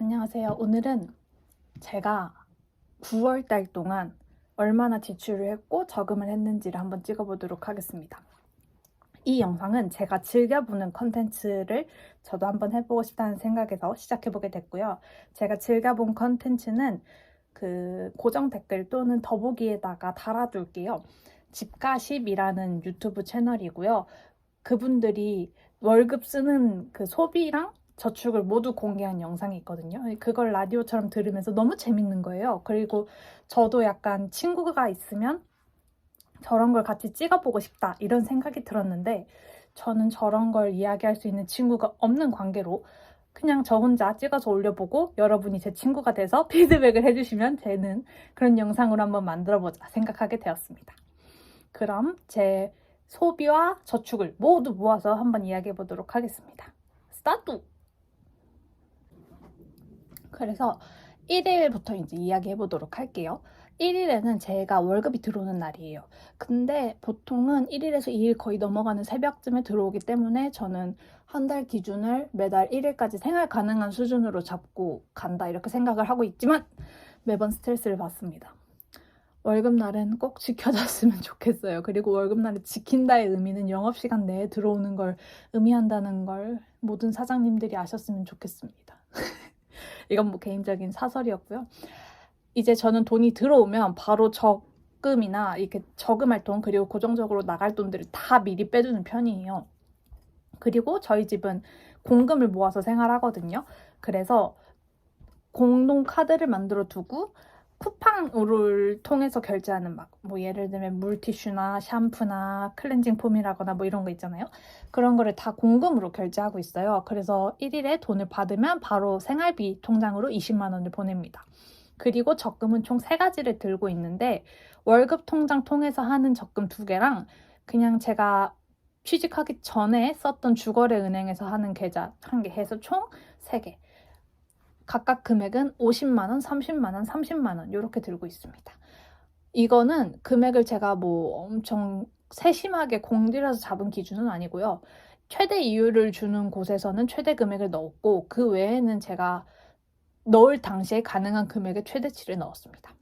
안녕하세요. 오늘은 제가 9월 달 동안 얼마나 지출을 했고 저금을 했는지를 한번 찍어보도록 하겠습니다. 이 영상은 제가 즐겨보는 컨텐츠를 저도 한번 해보고 싶다는 생각에서 시작해보게 됐고요. 제가 즐겨본 컨텐츠는 그 고정 댓글 또는 더보기에다가 달아둘게요. 집가십이라는 유튜브 채널이고요. 그분들이 월급 쓰는 그 소비랑 저축을 모두 공개한 영상이 있거든요. 그걸 라디오처럼 들으면서 너무 재밌는 거예요. 그리고 저도 약간 친구가 있으면 저런 걸 같이 찍어보고 싶다 이런 생각이 들었는데 저는 저런 걸 이야기할 수 있는 친구가 없는 관계로 그냥 저 혼자 찍어서 올려보고 여러분이 제 친구가 돼서 피드백을 해주시면 되는 그런 영상으로 한번 만들어보자 생각하게 되었습니다. 그럼 제 소비와 저축을 모두 모아서 한번 이야기해 보도록 하겠습니다. 스타트! 그래서 1일부터 이제 이야기해 보도록 할게요. 1일에는 제가 월급이 들어오는 날이에요. 근데 보통은 1일에서 2일 거의 넘어가는 새벽쯤에 들어오기 때문에 저는 한 달 기준을 매달 1일까지 생활 가능한 수준으로 잡고 간다 이렇게 생각을 하고 있지만 매번 스트레스를 받습니다. 월급날은 꼭 지켜졌으면 좋겠어요. 그리고 월급날을 지킨다의 의미는 영업시간 내에 들어오는 걸 의미한다는 걸 모든 사장님들이 아셨으면 좋겠습니다. 이건 뭐 개인적인 사설이었고요. 이제 저는 돈이 들어오면 바로 적금이나 이렇게 저금할 돈 그리고 고정적으로 나갈 돈들을 다 미리 빼두는 편이에요. 그리고 저희 집은 공금을 모아서 생활하거든요. 그래서 공동 카드를 만들어 두고 쿠팡을 통해서 결제하는 뭐 예를 들면 물티슈나 샴푸나 클렌징 폼이라거나 뭐 이런 거 있잖아요. 그런 거를 다 공금으로 결제하고 있어요. 그래서 1일에 돈을 받으면 바로 생활비 통장으로 20만 원을 보냅니다. 그리고 적금은 총 3가지를 들고 있는데 월급 통장 통해서 하는 적금 2개랑 그냥 제가 취직하기 전에 썼던 주거래 은행에서 하는 계좌 1개 해서 총 3개. 각각 금액은 50만 원, 30만 원, 30만 원 이렇게 들고 있습니다. 이거는 금액을 제가 뭐 엄청 세심하게 공들여서 잡은 기준은 아니고요. 최대 이율을 주는 곳에서는 최대 금액을 넣었고 그 외에는 제가 넣을 당시에 가능한 금액의 최대치를 넣었습니다.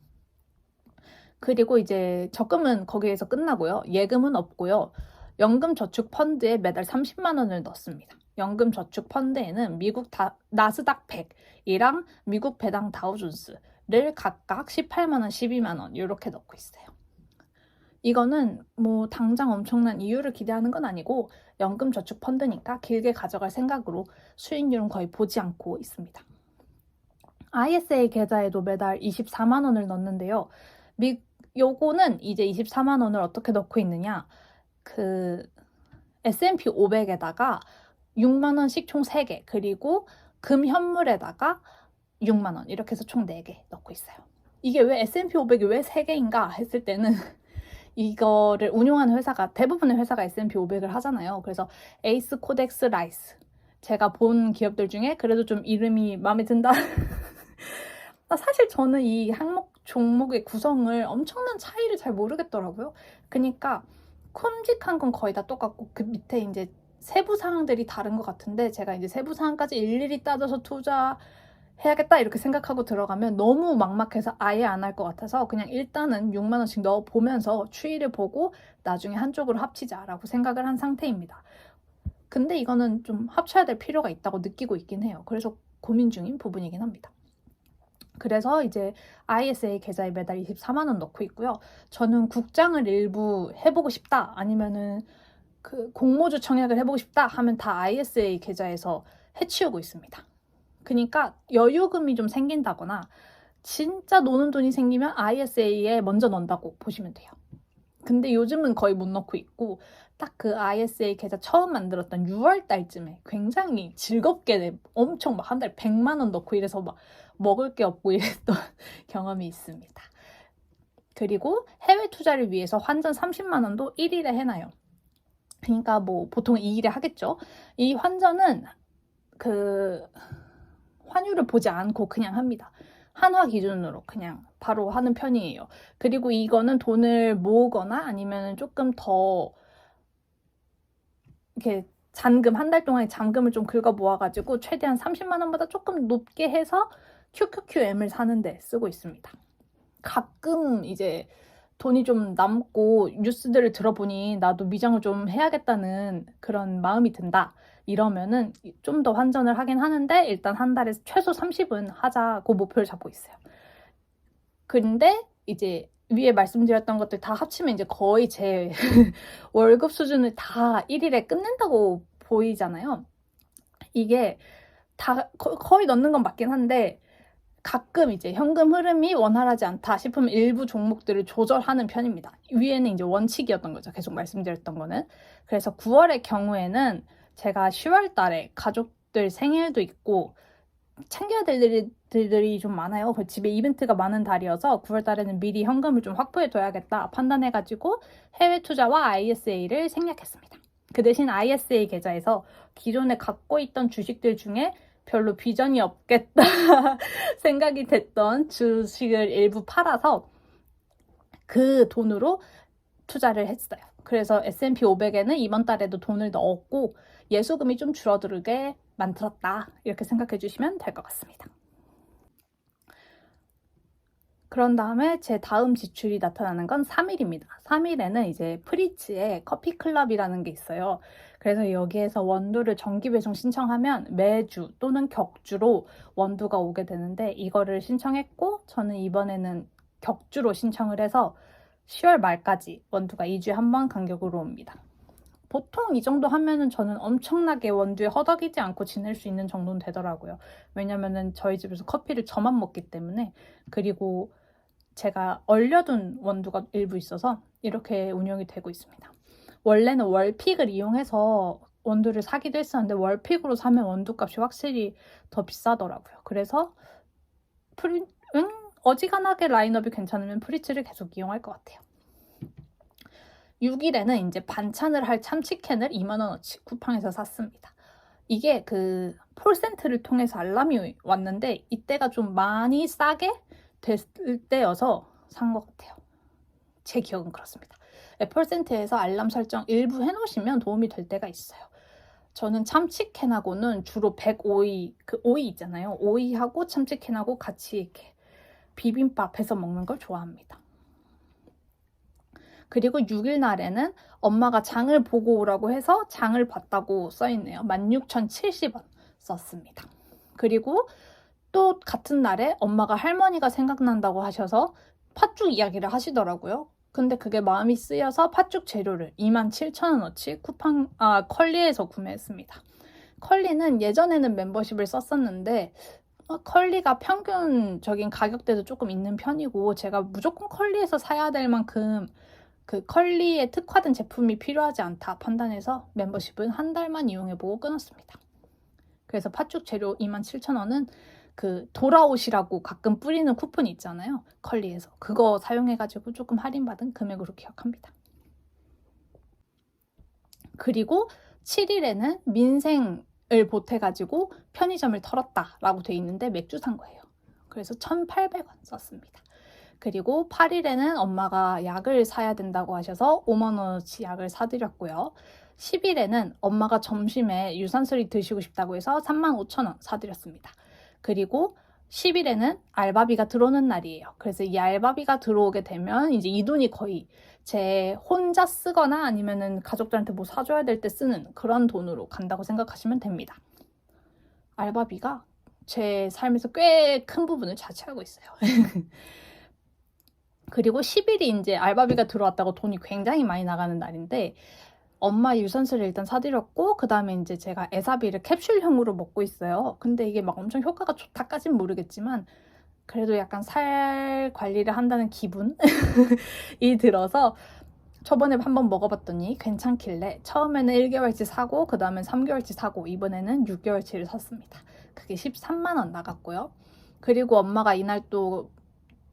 그리고 이제 적금은 거기에서 끝나고요. 예금은 없고요. 연금저축 펀드에 매달 30만 원을 넣습니다. 연금저축 펀드에는 미국 나스닥 100이랑 미국 배당 다우존스를 각각 18만 원, 12만 원 이렇게 넣고 있어요. 이거는 뭐 당장 엄청난 이유를 기대하는 건 아니고 연금저축 펀드니까 길게 가져갈 생각으로 수익률은 거의 보지 않고 있습니다. ISA 계좌에도 매달 24만 원을 넣는데요. 요거는 이제 24만 원을 어떻게 넣고 있느냐. 그 S&P 500에다가 6만 원씩 총 3개 그리고 금 현물에다가 6만 원 이렇게 해서 총 4개 넣고 있어요. 이게 왜 S&P 500이 왜 3개인가 했을 때는 이거를 운용하는 회사가 대부분의 회사가 S&P 500을 하잖아요. 그래서 에이스, 코덱스, 라이스 제가 본 기업들 중에 그래도 좀 이름이 마음에 든다. 사실 저는 이 종목의 구성을 엄청난 차이를 잘 모르겠더라고요. 그러니까 큼직한 건 거의 다 똑같고 그 밑에 이제 세부 사항들이 다른 것 같은데 제가 이제 세부 사항까지 일일이 따져서 투자해야겠다 이렇게 생각하고 들어가면 너무 막막해서 아예 안 할 것 같아서 그냥 일단은 6만 원씩 넣어 보면서 추이를 보고 나중에 한쪽으로 합치자라고 생각을 한 상태입니다. 근데 이거는 좀 합쳐야 될 필요가 있다고 느끼고 있긴 해요. 그래서 고민 중인 부분이긴 합니다. 그래서 이제 ISA 계좌에 매달 24만 원 넣고 있고요. 저는 국장을 일부 해보고 싶다 아니면은 그 공모주 청약을 해보고 싶다 하면 다 ISA 계좌에서 해치우고 있습니다. 그러니까 여유금이 좀 생긴다거나 진짜 노는 돈이 생기면 ISA에 먼저 넣는다고 보시면 돼요. 근데 요즘은 거의 못 넣고 있고 딱 그 ISA 계좌 처음 만들었던 6월 달쯤에 굉장히 즐겁게 엄청 막 한 달에 100만 원 넣고 이래서 막 먹을 게 없고 이랬던 경험이 있습니다. 그리고 해외 투자를 위해서 환전 30만 원도 1일에 해놔요. 그러니까 뭐 보통 2일에 하겠죠. 이 환전은 그 환율을 보지 않고 그냥 합니다. 한화 기준으로 그냥 바로 하는 편이에요. 그리고 이거는 돈을 모으거나 아니면 조금 더 이렇게 잔금, 한 달 동안의 잔금을 좀 긁어 모아가지고 최대한 30만 원보다 조금 높게 해서 QQQM을 사는데 쓰고 있습니다. 가끔 이제 돈이 좀 남고 뉴스들을 들어보니 나도 미장을 좀 해야겠다는 그런 마음이 든다. 이러면은 좀 더 환전을 하긴 하는데 일단 한 달에 최소 30은 하자고 목표를 잡고 있어요. 근데 이제 위에 말씀드렸던 것들 다 합치면 이제 거의 제 월급 수준을 다 1일에 끝낸다고 보이잖아요. 이게 다 거의 넣는 건 맞긴 한데 가끔 이제 현금 흐름이 원활하지 않다 싶으면 일부 종목들을 조절하는 편입니다. 위에는 이제 원칙이었던 거죠. 계속 말씀드렸던 거는. 그래서 9월의 경우에는 제가 10월 달에 가족들 생일도 있고 챙겨야 될 일들이 좀 많아요. 집에 이벤트가 많은 달이어서 9월 달에는 미리 현금을 좀 확보해 둬야겠다 판단해가지고 해외 투자와 ISA를 생략했습니다. 그 대신 ISA 계좌에서 기존에 갖고 있던 주식들 중에 별로 비전이 없겠다 생각이 됐던 주식을 일부 팔아서 그 돈으로 투자를 했어요. 그래서 S&P 500에는 이번 달에도 돈을 넣었고 예수금이 좀 줄어들게 만들었다. 이렇게 생각해 주시면 될 것 같습니다. 그런 다음에 제 다음 지출이 나타나는 건 3일입니다. 3일에는 이제 프리츠의 커피 클럽이라는 게 있어요. 그래서 여기에서 원두를 정기 배송 신청하면 매주 또는 격주로 원두가 오게 되는데 이거를 신청했고 저는 이번에는 격주로 신청을 해서 10월 말까지 원두가 2주에 한 번 간격으로 옵니다. 보통 이 정도 하면은 저는 엄청나게 원두에 허덕이지 않고 지낼 수 있는 정도는 되더라고요. 왜냐면은 저희 집에서 커피를 저만 먹기 때문에 그리고 제가 얼려둔 원두가 일부 있어서 이렇게 운영이 되고 있습니다. 원래는 월픽을 이용해서 원두를 사기도 했었는데 월픽으로 사면 원두값이 확실히 더 비싸더라고요. 그래서 어지간하게 라인업이 괜찮으면 프리츠를 계속 이용할 것 같아요. 6일에는 이제 반찬을 할 참치캔을 2만원어치 쿠팡에서 샀습니다. 이게 그 폴센트를 통해서 알람이 왔는데 이때가 좀 많이 싸게 됐을 때여서 산 것 같아요. 제 기억은 그렇습니다. 폴센트에서 알람 설정 일부 해놓으시면 도움이 될 때가 있어요. 저는 참치캔하고는 주로 105이 그 오이 있잖아요. 오이하고 참치캔하고 같이 이렇게 비빔밥 해서 먹는 걸 좋아합니다. 그리고 6일 날에는 엄마가 장을 보고 오라고 해서 장을 봤다고 써있네요. 16,070원 썼습니다. 그리고 또 같은 날에 엄마가 할머니가 생각난다고 하셔서 팥죽 이야기를 하시더라고요. 근데 그게 마음이 쓰여서 팥죽 재료를 27,000원어치 컬리에서 구매했습니다. 컬리는 예전에는 멤버십을 썼었는데 컬리가 평균적인 가격대도 조금 있는 편이고 제가 무조건 컬리에서 사야 될 만큼 그 컬리에 특화된 제품이 필요하지 않다 판단해서 멤버십은 한 달만 이용해보고 끊었습니다. 그래서 팥죽 재료 27,000원은 그 돌아오시라고 가끔 뿌리는 쿠폰이 있잖아요. 컬리에서. 그거 사용해가지고 조금 할인받은 금액으로 기억합니다. 그리고 7일에는 민생을 보태가지고 편의점을 털었다라고 돼 있는데 맥주 산 거예요. 그래서 1,800원 썼습니다. 그리고 8일에는 엄마가 약을 사야 된다고 하셔서 5만원어치 약을 사드렸고요. 10일에는 엄마가 점심에 유산슬이 드시고 싶다고 해서 35,000원 사드렸습니다. 그리고 10일에는 알바비가 들어오는 날이에요. 그래서 이 알바비가 들어오게 되면 이제 이 돈이 거의 제 혼자 쓰거나 아니면은 가족들한테 뭐 사줘야 될 때 쓰는 그런 돈으로 간다고 생각하시면 됩니다. 알바비가 제 삶에서 꽤 큰 부분을 차지하고 있어요. 그리고 10일이 이제 알바비가 들어왔다고 돈이 굉장히 많이 나가는 날인데 엄마 유산슬을 일단 사드렸고 그 다음에 이제 제가 에사비를 캡슐형으로 먹고 있어요. 근데 이게 막 엄청 효과가 좋다까진 모르겠지만 그래도 약간 살 관리를 한다는 기분이 들어서 저번에 한번 먹어봤더니 괜찮길래 처음에는 1개월치 사고 그 다음에 3개월치 사고 이번에는 6개월치를 샀습니다. 그게 13만원 나갔고요. 그리고 엄마가 이날 또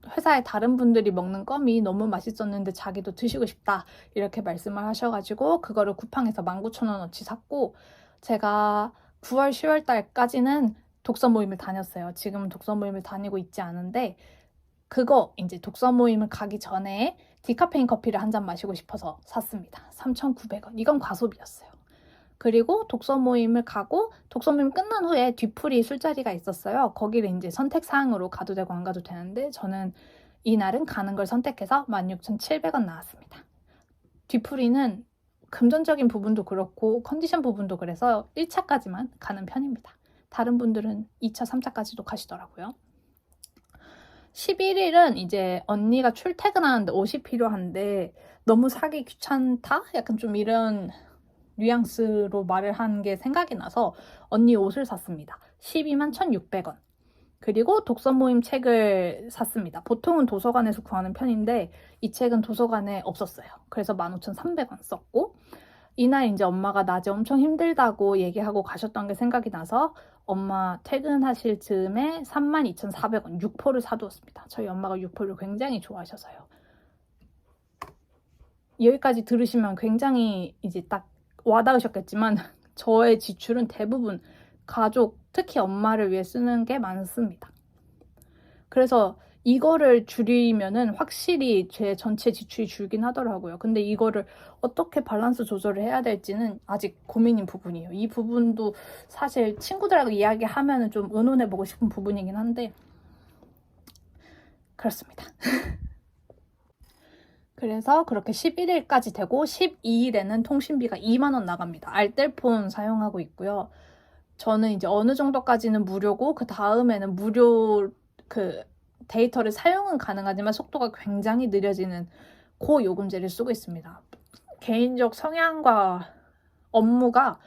회사에 다른 분들이 먹는 껌이 너무 맛있었는데 자기도 드시고 싶다 이렇게 말씀을 하셔가지고 그거를 쿠팡에서 19,000원어치 샀고 제가 9월 10월 달까지는 독서 모임을 다녔어요. 지금은 독서 모임을 다니고 있지 않은데 그거 이제 독서 모임을 가기 전에 디카페인 커피를 한 잔 마시고 싶어서 샀습니다. 3,900원. 이건 과소비였어요. 그리고 독서 모임을 가고 독서 모임 끝난 후에 뒤풀이 술자리가 있었어요. 거기를 이제 선택사항으로 가도 되고 안 가도 되는데 저는 이날은 가는 걸 선택해서 16,700원 나왔습니다. 뒤풀이는 금전적인 부분도 그렇고 컨디션 부분도 그래서 1차까지만 가는 편입니다. 다른 분들은 2차, 3차까지도 가시더라고요. 11일은 이제 언니가 출퇴근하는데 옷이 필요한데 너무 사기 귀찮다? 약간 좀 이런 뉘앙스로 말을 한 게 생각이 나서 언니 옷을 샀습니다. 12만 1,600원. 그리고 독서 모임 책을 샀습니다. 보통은 도서관에서 구하는 편인데 이 책은 도서관에 없었어요. 그래서 15,300원 썼고 이날 이제 엄마가 낮에 엄청 힘들다고 얘기하고 가셨던 게 생각이 나서 엄마 퇴근하실 즈음에 32,400원 육포를 사두었습니다. 저희 엄마가 육포를 굉장히 좋아하셔서요. 여기까지 들으시면 굉장히 이제 딱 와닿으셨겠지만 저의 지출은 대부분 가족, 특히 엄마를 위해 쓰는 게 많습니다. 그래서 이거를 줄이면은 확실히 제 전체 지출이 줄긴 하더라고요. 근데 이거를 어떻게 밸런스 조절을 해야 될지는 아직 고민인 부분이에요. 이 부분도 사실 친구들하고 이야기하면은 좀 의논해보고 싶은 부분이긴 한데 그렇습니다. 그래서 그렇게 11일까지 되고 12일에는 통신비가 2만 원 나갑니다. 알뜰폰 사용하고 있고요. 저는 이제 어느 정도까지는 무료고 그 다음에는 무료 데이터를 사용은 가능하지만 속도가 굉장히 느려지는 고요금제를 쓰고 있습니다. 개인적 성향과 업무가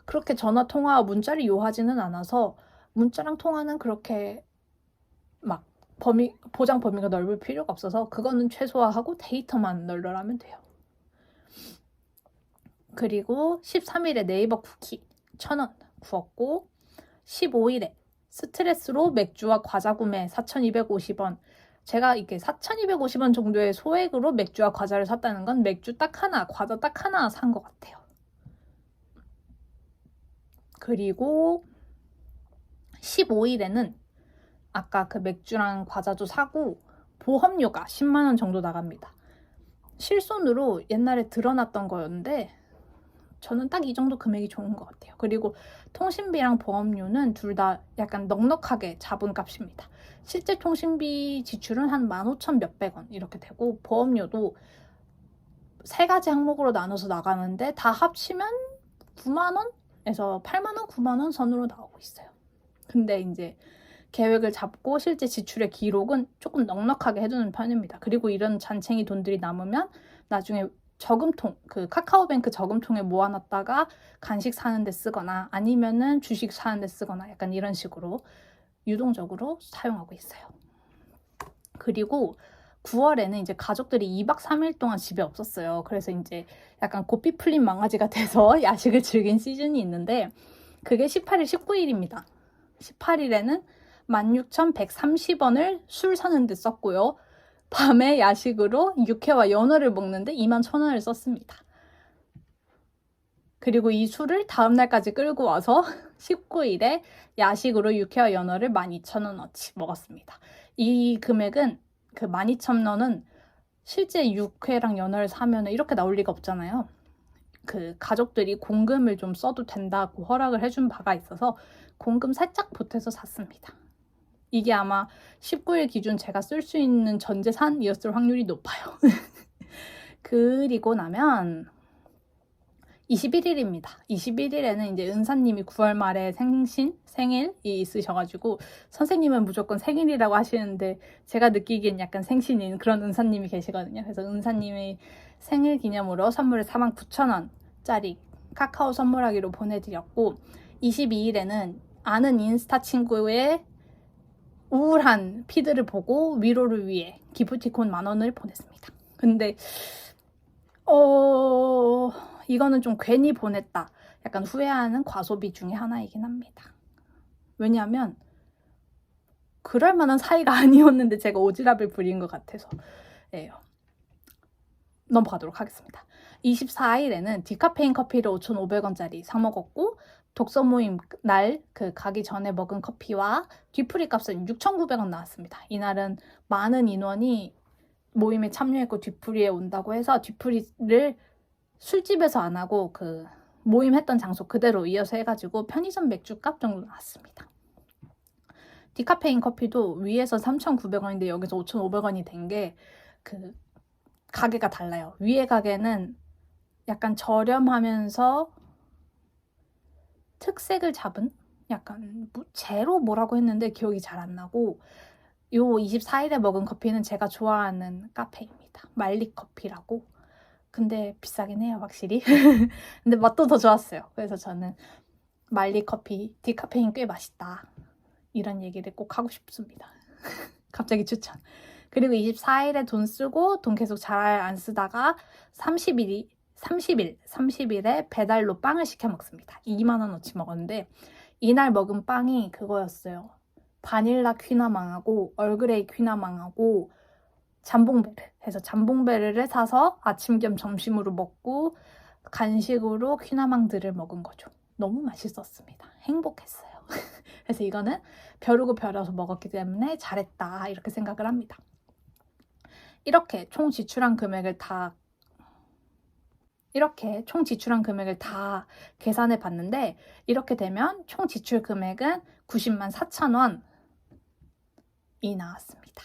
그렇게 전화 통화와 문자를 요하지는 않아서 문자랑 통화는 그렇게 막 보장 범위가 넓을 필요가 없어서 그거는 최소화하고 데이터만 널널하면 돼요. 그리고 13일에 네이버 쿠키 1,000원 구웠고 15일에 스트레스로 맥주와 과자 구매 4,250원. 제가 이게 4,250원 정도의 소액으로 맥주와 과자를 샀다는 건 맥주 딱 하나, 과자 딱 하나 산 것 같아요. 그리고 15일에는 아까 그 맥주랑 과자도 사고 보험료가 10만 원 정도 나갑니다. 실손으로 옛날에 드러났던 거였는데 저는 딱 이 정도 금액이 좋은 것 같아요. 그리고 통신비랑 보험료는 둘 다 약간 넉넉하게 잡은 값입니다. 실제 통신비 지출은 한 15,000 몇백 원 이렇게 되고 보험료도 세 가지 항목으로 나눠서 나가는데 다 합치면 9만 원에서 8만 원, 9만 원 선으로 나오고 있어요. 근데 이제 계획을 잡고 실제 지출의 기록은 조금 넉넉하게 해두는 편입니다. 그리고 이런 잔챙이 돈들이 남으면 나중에 저금통, 카카오뱅크 저금통에 모아놨다가 간식 사는 데 쓰거나 아니면은 주식 사는 데 쓰거나 약간 이런 식으로 유동적으로 사용하고 있어요. 그리고 9월에는 이제 가족들이 2박 3일 동안 집에 없었어요. 그래서 이제 약간 고삐 풀린 망아지가 돼서 야식을 즐긴 시즌이 있는데 그게 18일, 19일입니다. 18일에는 16,130원을 술 사는 데 썼고요. 밤에 야식으로 육회와 연어를 먹는데 21,000원을 썼습니다. 그리고 이 술을 다음날까지 끌고 와서 19일에 야식으로 육회와 연어를 12,000원어치 먹었습니다. 이 금액은 그 12,000원은 실제 육회랑 연어를 사면 이렇게 나올 리가 없잖아요. 그 가족들이 공금을 좀 써도 된다고 허락을 해준 바가 있어서 공금 살짝 보태서 샀습니다. 이게 아마 19일 기준 제가 쓸 수 있는 전 재산이었을 확률이 높아요. 그리고 나면 21일입니다. 21일에는 이제 은사님이 9월 말에 생일이 있으셔가지고 선생님은 무조건 생일이라고 하시는데 제가 느끼기엔 약간 생신인 그런 은사님이 계시거든요. 그래서 은사님의 생일 기념으로 선물을 49,000원짜리 카카오 선물하기로 보내드렸고 22일에는 아는 인스타 친구의 우울한 피드를 보고 위로를 위해 기프티콘 10,000원을 보냈습니다. 근데 이거는 좀 괜히 보냈다. 약간 후회하는 과소비 중에 하나이긴 합니다. 왜냐하면 그럴 만한 사이가 아니었는데 제가 오지랖을 부린 것 같아서예요. 넘어가도록 하겠습니다. 24일에는 디카페인 커피를 5,500원짜리 사 먹었고 독서 모임 날 가기 전에 먹은 커피와 뒤풀이 값은 6,900원 나왔습니다. 이날은 많은 인원이 모임에 참여했고 뒤풀이에 온다고 해서 뒤풀이를 술집에서 안 하고 모임했던 장소 그대로 이어서 해가지고 편의점 맥주값 정도 나왔습니다. 디카페인 커피도 위에서 3,900원인데 여기서 5,500원이 된 게 그 가게가 달라요. 위에 가게는 약간 저렴하면서 특색을 잡은 약간 제로 뭐라고 했는데 기억이 잘 안 나고, 요 24일에 먹은 커피는 제가 좋아하는 카페입니다. 말리 커피라고. 근데 비싸긴 해요, 확실히. 근데 맛도 더 좋았어요. 그래서 저는 말리 커피, 디카페인 꽤 맛있다, 이런 얘기를 꼭 하고 싶습니다. 갑자기 추천. 그리고 24일에 돈 쓰고 돈 계속 잘 안 쓰다가 30일에 배달로 빵을 시켜 먹습니다. 2만원어치 먹었는데 이날 먹은 빵이 그거였어요. 바닐라 퀴나망하고 얼그레이 퀴나망하고 잠봉베르 해서 잠봉베르를 사서 아침 겸 점심으로 먹고 간식으로 퀴나망들을 먹은 거죠. 너무 맛있었습니다. 행복했어요. 그래서 이거는 벼르고 벼려서 먹었기 때문에 잘했다, 이렇게 생각을 합니다. 이렇게 총 지출한 금액을 다 계산해 봤는데, 이렇게 되면 총 지출 금액은 90만 4천 원이 나왔습니다.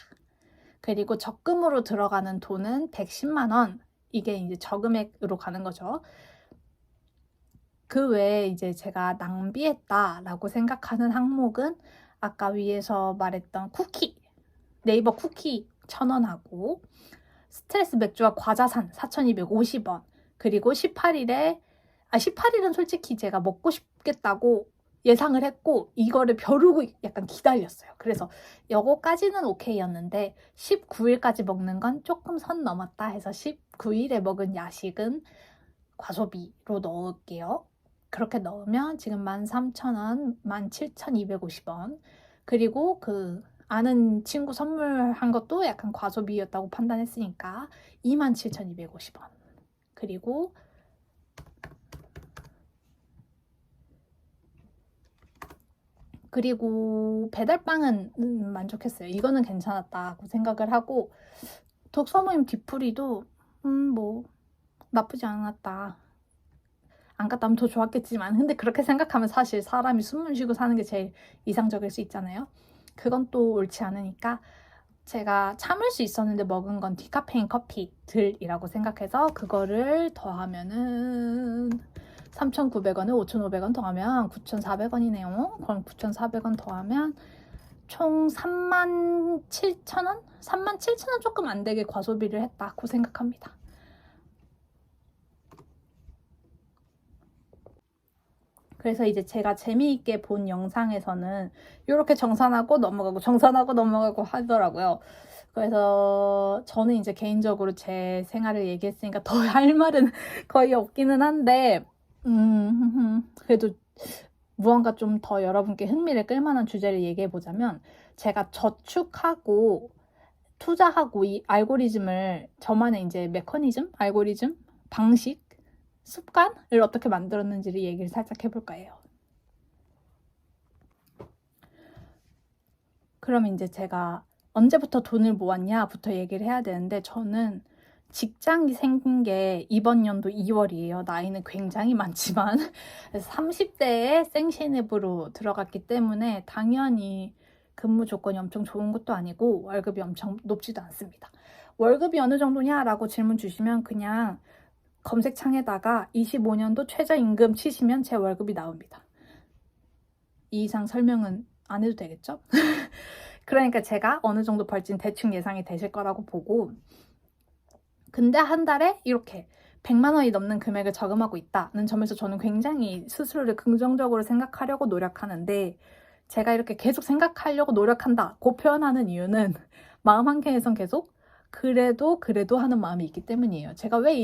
그리고 적금으로 들어가는 돈은 110만 원. 이게 이제 저금액으로 가는 거죠. 그 외에 이제 제가 낭비했다라고 생각하는 항목은 아까 위에서 말했던 쿠키, 네이버 쿠키 1,000원하고 스트레스 맥주와 과자산 4,250원, 그리고 18일은 솔직히 제가 먹고 싶겠다고 예상을 했고 이거를 벼르고 약간 기다렸어요. 그래서 요거까지는 오케이였는데 19일까지 먹는 건 조금 선 넘었다 해서 19일에 먹은 야식은 과소비로 넣을게요. 그렇게 넣으면 지금 13,000원, 17,250원. 그리고 그 아는 친구 선물한 것도 약간 과소비였다고 판단했으니까 27,250원. 그리고 배달빵은 만족했어요. 이거는 괜찮았다고 생각을 하고, 독서 모임 뒤풀이도 뭐 나쁘지 않았다. 안 갔다 하면 더 좋았겠지만, 근데 그렇게 생각하면 사실 사람이 숨을 쉬고 사는 게 제일 이상적일 수 있잖아요. 그건 또 옳지 않으니까 제가 참을 수 있었는데 먹은 건 디카페인 커피들이라고 생각해서 그거를 더하면은 3,900원에 5,500원 더하면 9,400원이네요. 그럼 9,400원 더하면 총 37,000원? 37,000원 조금 안 되게 과소비를 했다고 생각합니다. 그래서 이제 제가 재미있게 본 영상에서는 이렇게 정산하고 넘어가고 하더라고요. 그래서 저는 이제 개인적으로 제 생활을 얘기했으니까 더 할 말은 거의 없기는 한데, 그래도 무언가 좀 더 여러분께 흥미를 끌만한 주제를 얘기해보자면, 제가 저축하고 투자하고 이 알고리즘을, 저만의 이제 알고리즘, 방식, 습관을 어떻게 만들었는지를 얘기를 살짝 해볼까 해요. 그러면 이제 제가 언제부터 돈을 모았냐부터 얘기를 해야 되는데, 저는 직장이 생긴 게 이번 연도 2월이에요. 나이는 굉장히 많지만. 그래서 30대에 생신입으로 들어갔기 때문에 당연히 근무 조건이 엄청 좋은 것도 아니고 월급이 엄청 높지도 않습니다. 월급이 어느 정도냐라고 질문 주시면 그냥 검색창에다가 25년도 최저임금 치시면 제 월급이 나옵니다. 이 이상 설명은 안 해도 되겠죠? 그러니까 제가 어느 정도 벌진 대충 예상이 되실 거라고 보고, 근데 한 달에 이렇게 100만 원이 넘는 금액을 저금하고 있다는 점에서 저는 굉장히 스스로를 긍정적으로 생각하려고 노력하는데, 제가 이렇게 계속 생각하려고 노력한다고 표현하는 이유는 마음 한켠에선 계속 그래도 하는 마음이 있기 때문이에요. 제가 왜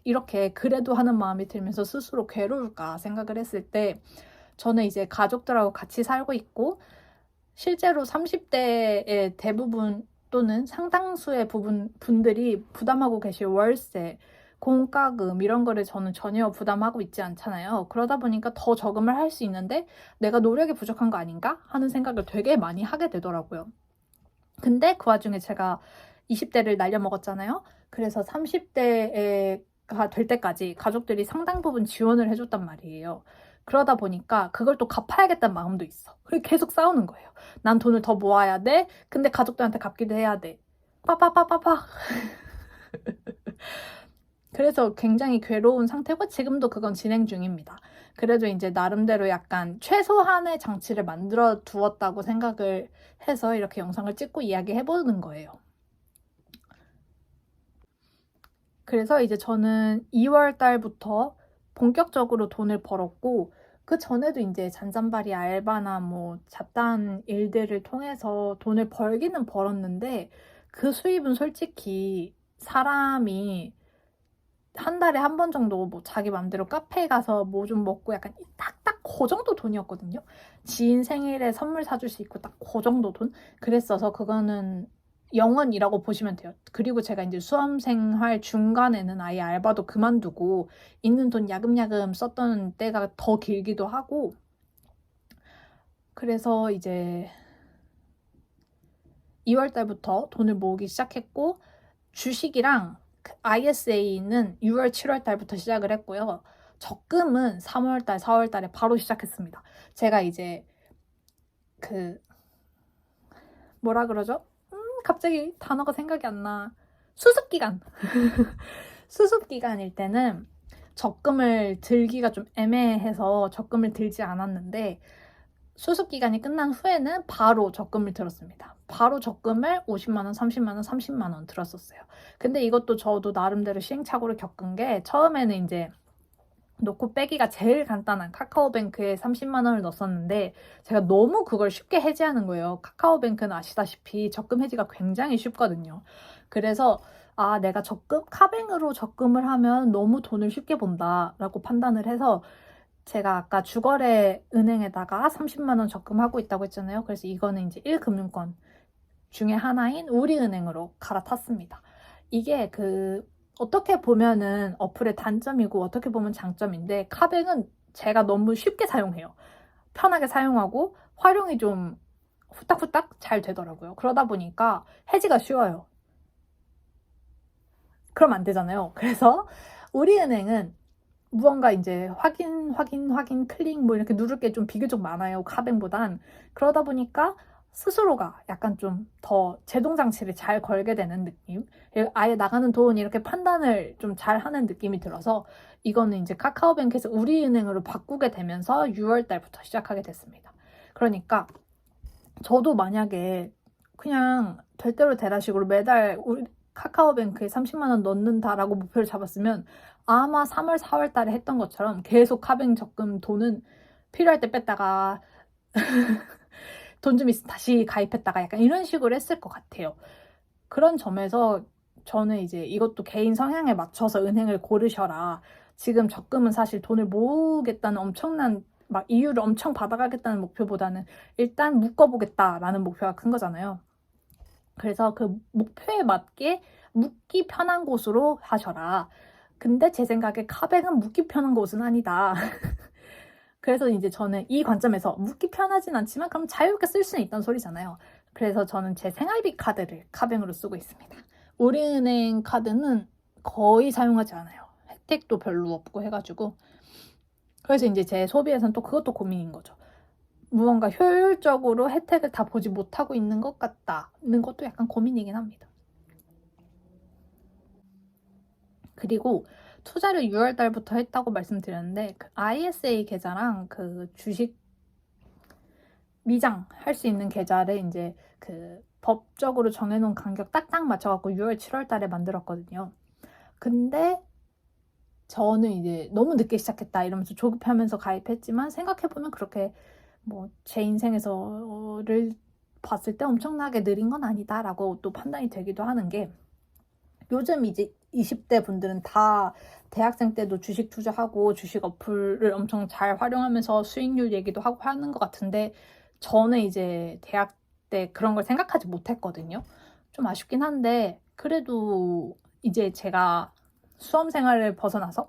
이렇게 그래도 하는 마음이 들면서 스스로 괴로울까 생각을 했을 때, 저는 이제 가족들하고 같이 살고 있고 실제로 30대의 대부분 또는 상당수의 분들이 부담하고 계실 월세, 공과금 이런 거를 저는 전혀 부담하고 있지 않잖아요. 그러다 보니까 더 저금을 할 수 있는데 내가 노력이 부족한 거 아닌가 하는 생각을 되게 많이 하게 되더라고요. 근데 그 와중에 제가 20대를 날려먹었잖아요. 그래서 30대에 될 때까지 가족들이 상당 부분 지원을 해줬단 말이에요. 그러다 보니까 그걸 또 갚아야겠다는 마음도 있어. 그리고 계속 싸우는 거예요. 난 돈을 더 모아야 돼. 근데 가족들한테 갚기도 해야 돼. 빠빠빠빠빠. 그래서 굉장히 괴로운 상태고 지금도 그건 진행 중입니다. 그래도 이제 나름대로 약간 최소한의 장치를 만들어 두었다고 생각을 해서 이렇게 영상을 찍고 이야기해보는 거예요. 그래서 이제 저는 2월 달부터 본격적으로 돈을 벌었고, 그 전에도 이제 잔잔바리 알바나 뭐 잡다한 일들을 통해서 돈을 벌기는 벌었는데, 그 수입은 솔직히 사람이 한 달에 한 번 정도 뭐 자기 맘대로 카페에 가서 뭐 좀 먹고 약간 딱딱 그 정도 돈이었거든요. 지인 생일에 선물 사줄 수 있고 딱 그 정도 돈? 그랬어서 그거는 영원이라고 보시면 돼요. 그리고 제가 이제 수험생활 중간에는 아예 알바도 그만두고 있는 돈 야금야금 썼던 때가 더 길기도 하고, 그래서 이제 2월 달부터 돈을 모으기 시작했고, 주식이랑 ISA는 6월, 7월 달부터 시작을 했고요. 적금은 3월 달, 4월 달에 바로 시작했습니다. 제가 이제 뭐라 그러죠? 갑자기 단어가 생각이 안 나. 수습기간. 수습기간일 때는 적금을 들기가 좀 애매해서 적금을 들지 않았는데, 수습기간이 끝난 후에는 바로 적금을 들었습니다. 바로 적금을 50만 원, 30만 원, 30만 원 들었었어요. 근데 이것도 저도 나름대로 시행착오를 겪은 게, 처음에는 이제 놓고 빼기가 제일 간단한 카카오뱅크에 30만 원을 넣었었는데 제가 너무 그걸 쉽게 해지하는 거예요. 카카오뱅크는 아시다시피 적금 해지가 굉장히 쉽거든요. 그래서 내가 카뱅으로 적금을 하면 너무 돈을 쉽게 번다라고 판단을 해서, 제가 아까 주거래 은행에다가 30만 원 적금하고 있다고 했잖아요. 그래서 이거는 이제 1금융권 중에 하나인 우리은행으로 갈아탔습니다. 이게 어떻게 보면은 어플의 단점이고 어떻게 보면 장점인데, 카뱅은 제가 너무 쉽게 사용해요. 편하게 사용하고 활용이 좀 후딱후딱 잘 되더라고요. 그러다 보니까 해지가 쉬워요. 그럼 안 되잖아요. 그래서 우리은행은 무언가 이제 확인, 클릭 뭐 이렇게 누를 게 좀 비교적 많아요. 카뱅보단. 그러다 보니까 스스로가 약간 좀 더 제동장치를 잘 걸게 되는 느낌. 아예 나가는 돈 이렇게 판단을 좀 잘 하는 느낌이 들어서, 이거는 이제 카카오뱅크에서 우리은행으로 바꾸게 되면서 6월 달부터 시작하게 됐습니다. 그러니까 저도 만약에 그냥 될 대로 되라식으로 매달 카카오뱅크에 30만 원 넣는다라고 목표를 잡았으면 아마 3월, 4월 달에 했던 것처럼 계속 카뱅 적금 돈은 필요할 때 뺐다가 돈 좀 있으면 다시 가입했다가 약간 이런 식으로 했을 것 같아요. 그런 점에서 저는 이제 이것도 개인 성향에 맞춰서 은행을 고르셔라. 지금 적금은 사실 돈을 모으겠다는 엄청난 막 이유를 엄청 받아가겠다는 목표보다는 일단 묶어보겠다라는 목표가 큰 거잖아요. 그래서 그 목표에 맞게 묻기 편한 곳으로 하셔라. 근데 제 생각에 카뱅은 묻기 편한 곳은 아니다. 그래서 이제 저는 이 관점에서 묻기 편하진 않지만 그럼 자유롭게 쓸 수는 있다는 소리잖아요. 그래서 저는 제 생활비 카드를 카뱅으로 쓰고 있습니다. 우리은행 카드는 거의 사용하지 않아요. 혜택도 별로 없고 해가지고. 그래서 이제 제 소비에선 또 그것도 고민인 거죠. 무언가 효율적으로 혜택을 다 보지 못하고 있는 것 같다는 것도 약간 고민이긴 합니다. 그리고 투자를 6월 달부터 했다고 말씀드렸는데, 그 ISA 계좌랑 그 주식 미장 할 수 있는 계좌를 이제 법적으로 정해놓은 간격 딱딱 맞춰갖고 6월, 7월 달에 만들었거든요. 근데 저는 이제 너무 늦게 시작했다 이러면서 조급해하면서 가입했지만, 생각해보면 그렇게 뭐 제 인생에서를 봤을 때 엄청나게 느린 건 아니다라고 또 판단이 되기도 하는 게, 요즘 이제 20대 분들은 다 대학생 때도 주식 투자하고 주식 어플을 엄청 잘 활용하면서 수익률 얘기도 하고 하는 것 같은데, 저는 이제 대학 때 그런 걸 생각하지 못했거든요. 좀 아쉽긴 한데, 그래도 이제 제가 수험 생활을 벗어나서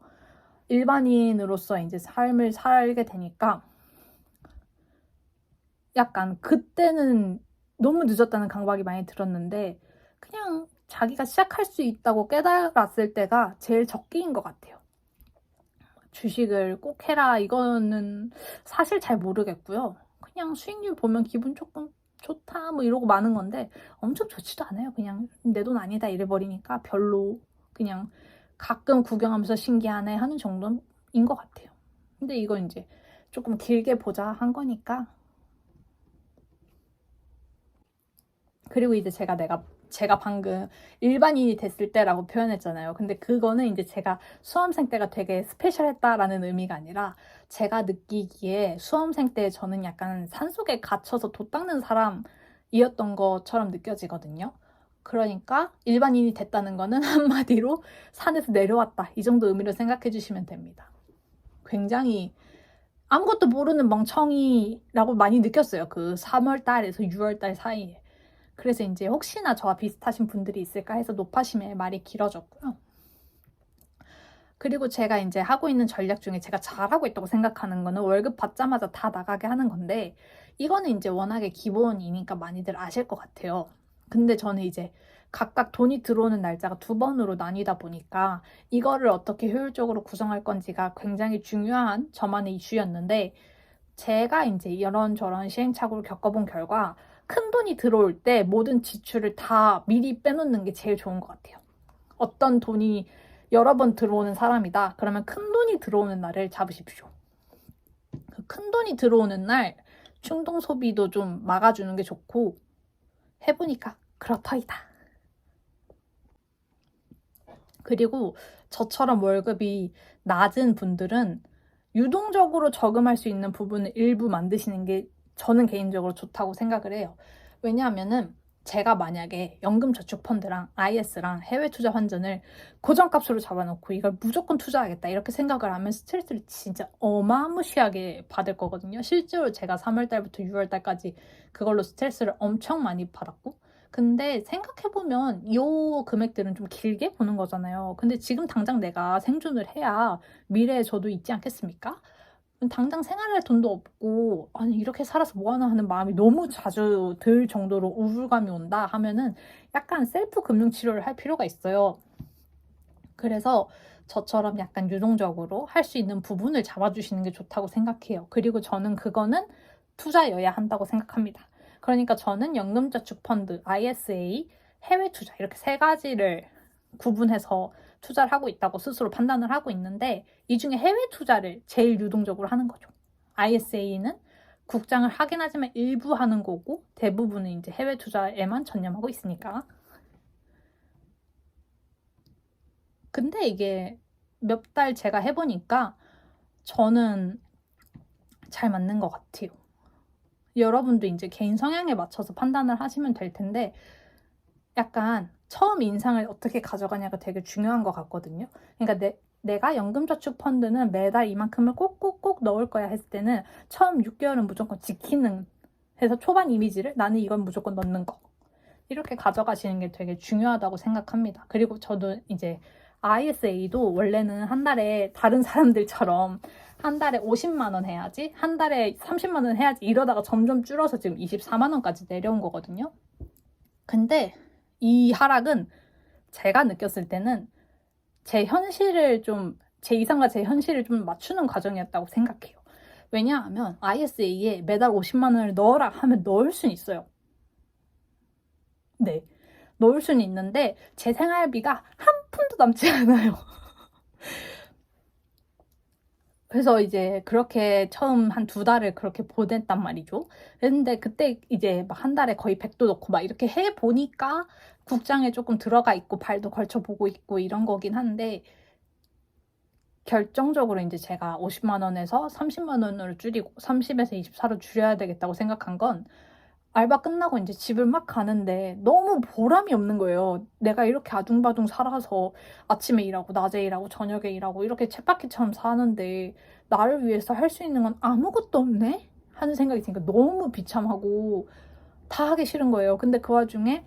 일반인으로서 이제 삶을 살게 되니까 약간 그때는 너무 늦었다는 강박이 많이 들었는데, 그냥 자기가 시작할 수 있다고 깨달았을 때가 제일 적기인 것 같아요. 주식을 꼭 해라 이거는 사실 잘 모르겠고요. 그냥 수익률 보면 기분 조금 좋다 뭐 이러고 마는 건데 엄청 좋지도 않아요. 그냥 내 돈 아니다 이래버리니까 별로 그냥 가끔 구경하면서 신기하네 하는 정도인 것 같아요. 근데 이거 이제 조금 길게 보자 한 거니까. 그리고 이제 제가 방금 일반인이 됐을 때라고 표현했잖아요. 근데 그거는 이제 제가 수험생 때가 되게 스페셜했다라는 의미가 아니라 제가 느끼기에 수험생 때 저는 약간 산속에 갇혀서 돛 닦는 사람이었던 것처럼 느껴지거든요. 그러니까 일반인이 됐다는 거는 한마디로 산에서 내려왔다. 이 정도 의미로 생각해 주시면 됩니다. 굉장히 아무것도 모르는 멍청이라고 많이 느꼈어요. 그 3월 달에서 6월 달 사이에. 그래서 이제 혹시나 저와 비슷하신 분들이 있을까 해서 높아심에 말이 길어졌고요. 그리고 제가 이제 하고 있는 전략 중에 제가 잘하고 있다고 생각하는 거는 월급 받자마자 다 나가게 하는 건데 이거는 이제 워낙에 기본이니까 많이들 아실 것 같아요. 근데 저는 이제 각각 돈이 들어오는 날짜가 2번으로 나뉘다 보니까 이거를 어떻게 효율적으로 구성할 건지가 굉장히 중요한 저만의 이슈였는데 제가 이제 이런저런 시행착오를 겪어본 결과 큰 돈이 들어올 때 모든 지출을 다 미리 빼놓는 게 제일 좋은 것 같아요. 어떤 돈이 여러 번 들어오는 사람이다. 그러면 큰 돈이 들어오는 날을 잡으십시오. 그 큰 돈이 들어오는 날 충동 소비도 좀 막아주는 게 좋고 해보니까 그렇더이다. 그리고 저처럼 월급이 낮은 분들은 유동적으로 저금할 수 있는 부분을 일부 만드시는 게 저는 개인적으로 좋다고 생각을 해요. 왜냐하면은 제가 만약에 연금저축펀드랑 IS랑 해외 투자 환전을 고정값으로 잡아놓고 이걸 무조건 투자하겠다 이렇게 생각을 하면 스트레스를 진짜 어마무시하게 받을 거거든요. 실제로 제가 3월달부터 6월달까지 그걸로 스트레스를 엄청 많이 받았고 근데 생각해보면 이 금액들은 좀 길게 보는 거잖아요. 근데 지금 당장 내가 생존을 해야 미래에 저도 있지 않겠습니까? 당장 생활할 돈도 없고 아니 이렇게 살아서 뭐하나 하는 마음이 너무 자주 들 정도로 우울감이 온다 하면은 약간 셀프 금융 치료를 할 필요가 있어요. 그래서 저처럼 약간 유동적으로 할 수 있는 부분을 잡아주시는 게 좋다고 생각해요. 그리고 저는 그거는 투자여야 한다고 생각합니다. 그러니까 저는 연금저축펀드, ISA, 해외 투자 이렇게 3가지를 구분해서 투자를 하고 있다고 스스로 판단을 하고 있는데 이 중에 해외 투자를 제일 유동적으로 하는 거죠. ISA는 국장을 하긴 하지만 일부 하는 거고 대부분은 이제 해외 투자에만 전념하고 있으니까. 근데 이게 몇 달 제가 해보니까 저는 잘 맞는 것 같아요. 여러분도 이제 개인 성향에 맞춰서 판단을 하시면 될 텐데 약간 처음 인상을 어떻게 가져가냐가 되게 중요한 것 같거든요. 그러니까 내가 연금저축펀드는 매달 이만큼을 꼭꼭꼭 넣을 거야 했을 때는 처음 6개월은 무조건 지키는 해서 초반 이미지를 나는 이건 무조건 넣는 거 이렇게 가져가시는 게 되게 중요하다고 생각합니다. 그리고 저도 이제 ISA도 원래는 한 달에 다른 사람들처럼 한 달에 50만 원 해야지 한 달에 30만 원 해야지 이러다가 점점 줄어서 지금 24만 원까지 내려온 거거든요. 근데 이 하락은 제가 느꼈을 때는 제 이상과 제 현실을 좀 맞추는 과정이었다고 생각해요. 왜냐하면 ISA에 매달 50만 원을 넣어라 하면 넣을 수는 있어요. 네. 넣을 수는 있는데 제 생활비가 한 푼도 남지 않아요. 그래서 이제 그렇게 처음 한 2달을 그렇게 보냈단 말이죠. 근데 그때 이제 막 한 달에 거의 100도 넣고 막 이렇게 해보니까 국장에 조금 들어가 있고 발도 걸쳐보고 있고 이런 거긴 한데 결정적으로 이제 제가 50만 원에서 30만 원으로 줄이고 30에서 24로 줄여야 되겠다고 생각한 건 알바 끝나고 이제 집을 막 가는데 너무 보람이 없는 거예요. 내가 이렇게 아둥바둥 살아서 아침에 일하고 낮에 일하고 저녁에 일하고 이렇게 쳇바퀴처럼 사는데 나를 위해서 할 수 있는 건 아무것도 없네? 하는 생각이 드니까 너무 비참하고 다 하기 싫은 거예요. 근데 그 와중에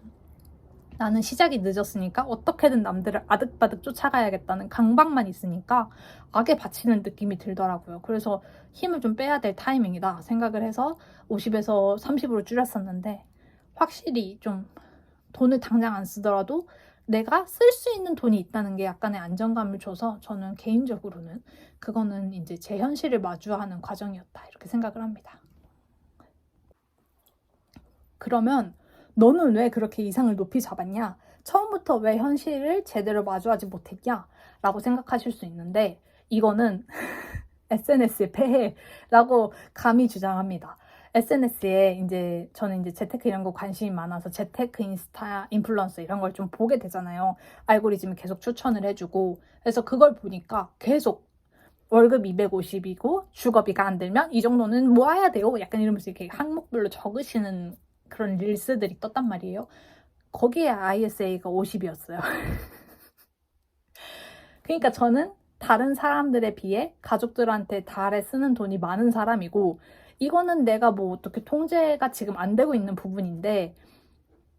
나는 시작이 늦었으니까 어떻게든 남들을 아득바득 쫓아가야겠다는 강박만 있으니까 악에 바치는 느낌이 들더라고요. 그래서 힘을 좀 빼야 될 타이밍이다 생각을 해서 50에서 30으로 줄였었는데 확실히 좀 돈을 당장 안 쓰더라도 내가 쓸 수 있는 돈이 있다는 게 약간의 안정감을 줘서 저는 개인적으로는 그거는 이제 제 현실을 마주하는 과정이었다 이렇게 생각을 합니다. 그러면 너는 왜 그렇게 이상을 높이 잡았냐? 처음부터 왜 현실을 제대로 마주하지 못했냐? 라고 생각하실 수 있는데 이거는 SNS의 폐해라고 감히 주장합니다. SNS에 이제 저는 이제 재테크 이런 거 관심이 많아서 재테크 인스타 인플루언서 이런 걸 좀 보게 되잖아요. 알고리즘이 계속 추천을 해주고 그래서 그걸 보니까 계속 월급 250이고 주거비가 안 들면 이 정도는 모아야 돼요. 약간 이러면서 이렇게 항목별로 적으시는 그런 릴스들이 떴단 말이에요. 거기에 ISA가 50이었어요. 그러니까 저는 다른 사람들에 비해 가족들한테 달에 쓰는 돈이 많은 사람이고 이거는 내가 뭐 어떻게 통제가 지금 안 되고 있는 부분인데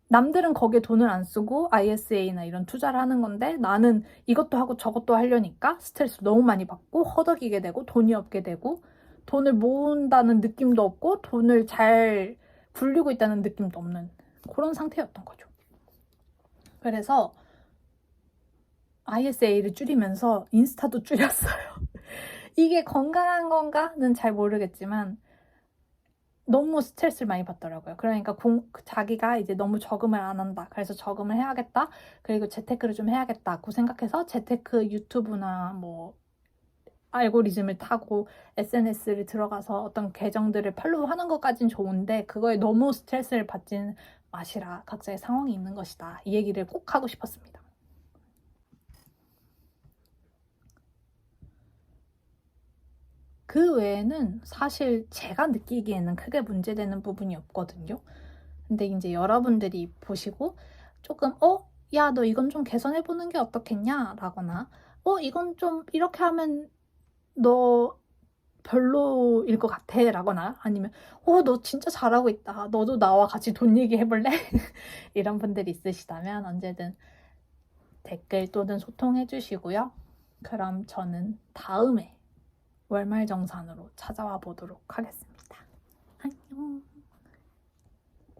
남들은 거기에 돈을 안 쓰고 ISA나 이런 투자를 하는 건데 나는 이것도 하고 저것도 하려니까 스트레스 너무 많이 받고 허덕이게 되고 돈이 없게 되고 돈을 모은다는 느낌도 없고 돈을 잘 굴리고 있다는 느낌도 없는 그런 상태였던 거죠. 그래서 ISA를 줄이면서 인스타도 줄였어요. 이게 건강한 건가는 잘 모르겠지만 너무 스트레스를 많이 받더라고요. 그러니까 자기가 이제 너무 저금을 안 한다. 그래서 저금을 해야겠다. 그리고 재테크를 좀 해야겠다고 생각해서 재테크 유튜브나 뭐 알고리즘을 타고 SNS를 들어가서 어떤 계정들을 팔로우하는 것까진 좋은데 그거에 너무 스트레스를 받지는 마시라. 각자의 상황이 있는 것이다. 이 얘기를 꼭 하고 싶었습니다. 그 외에는 사실 제가 느끼기에는 크게 문제되는 부분이 없거든요. 근데 이제 여러분들이 보시고 조금 야, 너 이건 좀 개선해보는 게 어떻겠냐? 라거나 이건 좀 이렇게 하면 너 별로일 것 같아 라거나 아니면 너 진짜 잘하고 있다. 너도 나와 같이 돈 얘기해볼래? 이런 분들이 있으시다면 언제든 댓글 또는 소통해 주시고요. 그럼 저는 다음에 월말정산으로 찾아와 보도록 하겠습니다. 안녕.